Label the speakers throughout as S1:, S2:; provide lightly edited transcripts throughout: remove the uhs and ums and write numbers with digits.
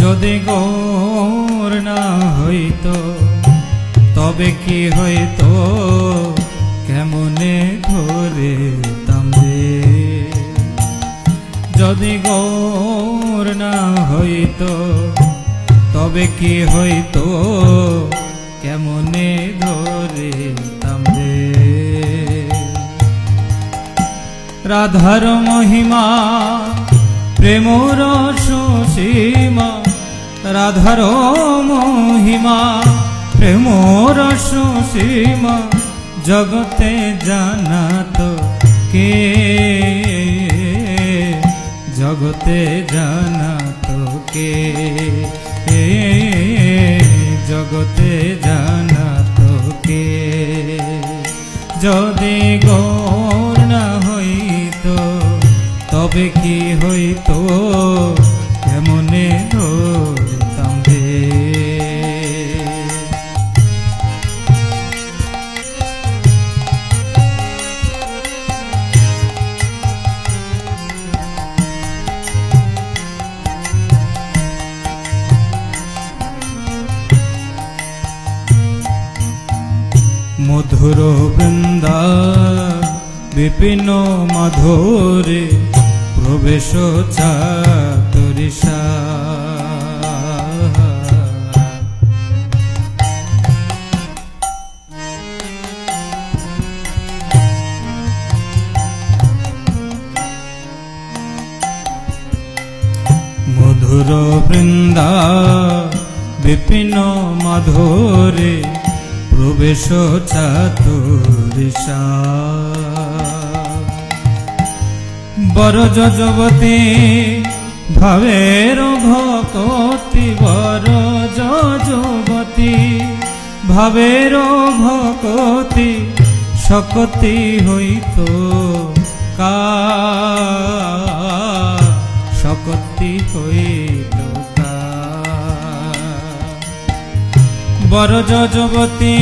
S1: যদি গৌর না হইত তবে কি হইতো কেমনে ধরিতাম রে। যদি গৌর না হইত তবে কি হইতো কেমনে ধরিতাম রে। রাধার মহিমা প্রেমর সুসীমা, রাধার মহিমা প্রেমর সুসীমা, জগতে জানাত কে, জগতে জানাত কে, জগতে জানাত কে। যদি গৌর না হইত তবে কি হইতো কেমনে ধরিতাম রে। মধুর বৃন্দা বিপিন মাধুরী প্রবেশ চাতুরিষা। মধুর বৃন্দা বিপিন মাধুরী প্রবেশ চাতুরিষা। বরজ যুবতী ভাবের ভকতি, বরজ যুবতী ভাবের ভকতি, শকতি হইত কার, শকতি হইত কার। বরজ যুবতী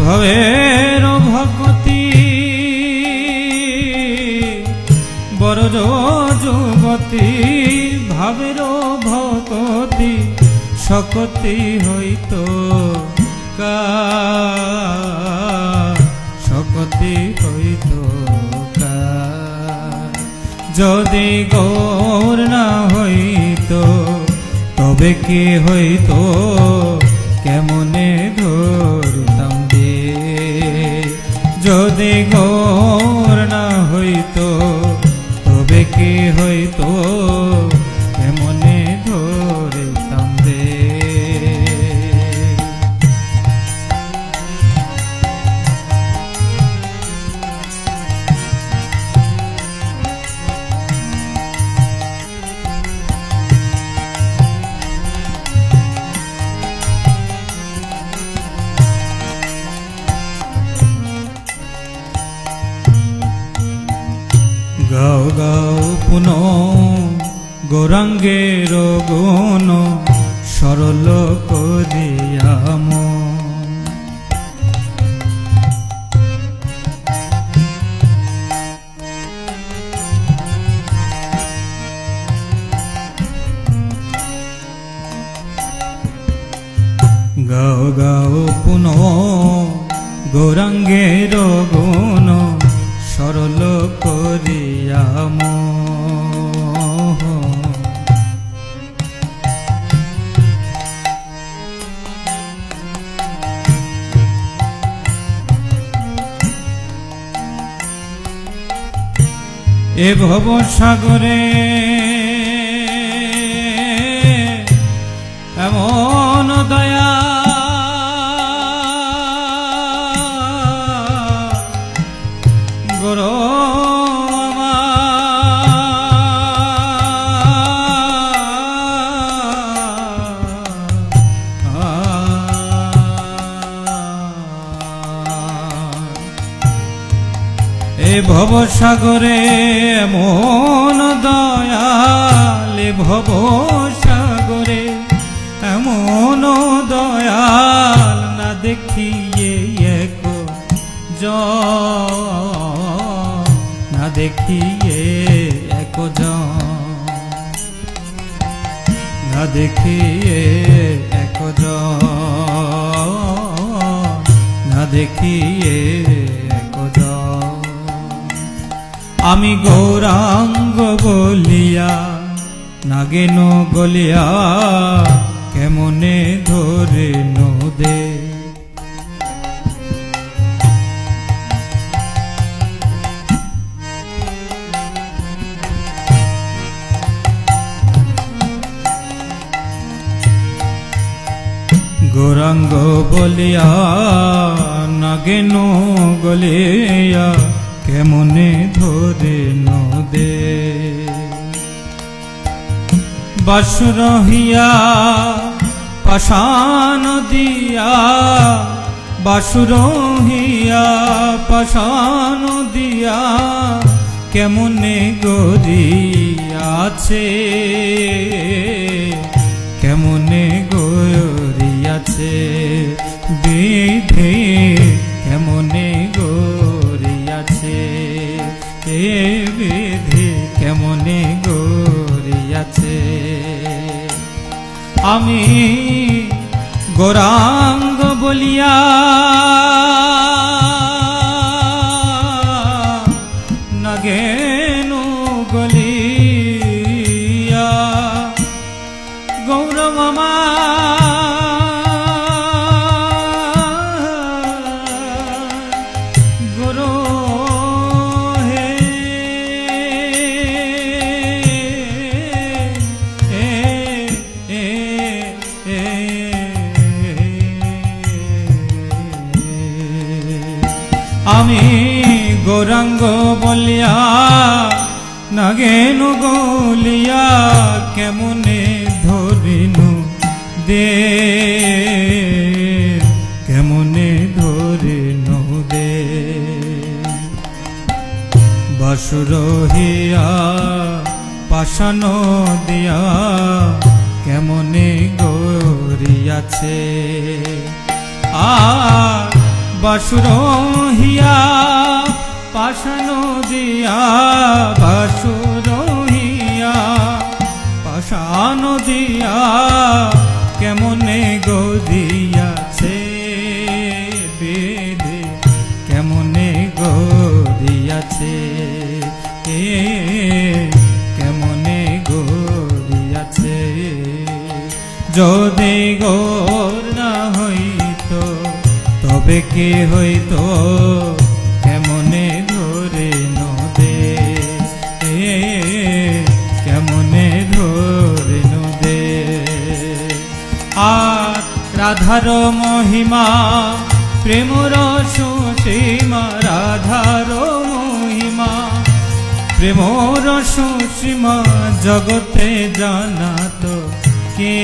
S1: ভাবের ভকতি, বরজ যুবতী ভাবের ভকতি, শকতি হইত কার, শকতি হইত কার। যদি গৌর না হইত তবে কি হইত কেমনে ধরিতাম রে। যদি গৌর না হইত তবে কি হইত কেমনে ধরিতাম রে। গাও গাও পুন গৌরাঙ্গের গুণ সরল করিয়াম। গাও গাও পুন গৌরাঙ্গের গুণ সরল করিয়াম। এ ভব সাগরে এমন দয়া গুরু এ ভব সাগরে এমন দয়াল, ভব সাগরে এমন দয়াল না দেখিয়ে এক না দেখিয়ে এক জন না দেখিয়ে একজন, না দেখিয়ে একজন। আমি গৌরাঙ্গ বলিয়া নাগেন গলিয়া কেমনে ধরে নদে। গৌরাঙ্গ বলিয়া নাগেন গলিয়া কেমনে ধরে নদে। বাসুর হিয়া পাষাণ দিয়া, বাসুর হিয়া পাষাণ দিয়া কেমনে গড়িয়াছে, কেমনে গড়িয়াছে বিধি, কেমনে গড়িয়াছে এ বিধি, কেমনে গড়িয়াছে। আমি গৌরাঙ্গ বলিয়া নাগেন গলিয়া গৌর মামা গুরু হে আমি গৌরাঙ্গ বলিয়া নাগেন গলিয়া কেমনে ধরিনু দে, কেমনে ধরিনু দে। বাসুর হিয়া পাষাণ দিয়া কেমনে গড়িয়াছে, আর বাসুর হিয়া পাষাণ দিয়া, বাসুর হিয়া পাষাণ দিয়া কেমনে গড়িয়াছে বেদে, কেমনে গড়িয়াছে কেমনে গড়িয়াছে। যদি গৌর না হইতো তবে কে হইতো, কেমনে ধরে নদে, কেমনে ধরে নদে। আর রাধার মহিমা প্রেমর সুসীমা, রাধার মহিমা প্রেমর সুসীমা জগতে জানাত কে,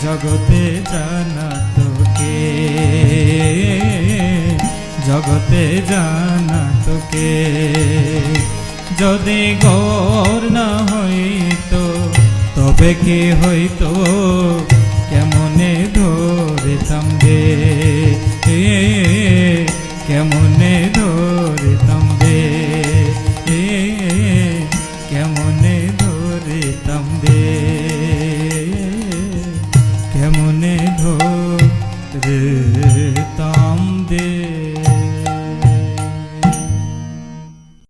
S1: জগতে জানাত কে, জগতে জানাত কে। যদি গৌর না হইতো তবে কে হইতো,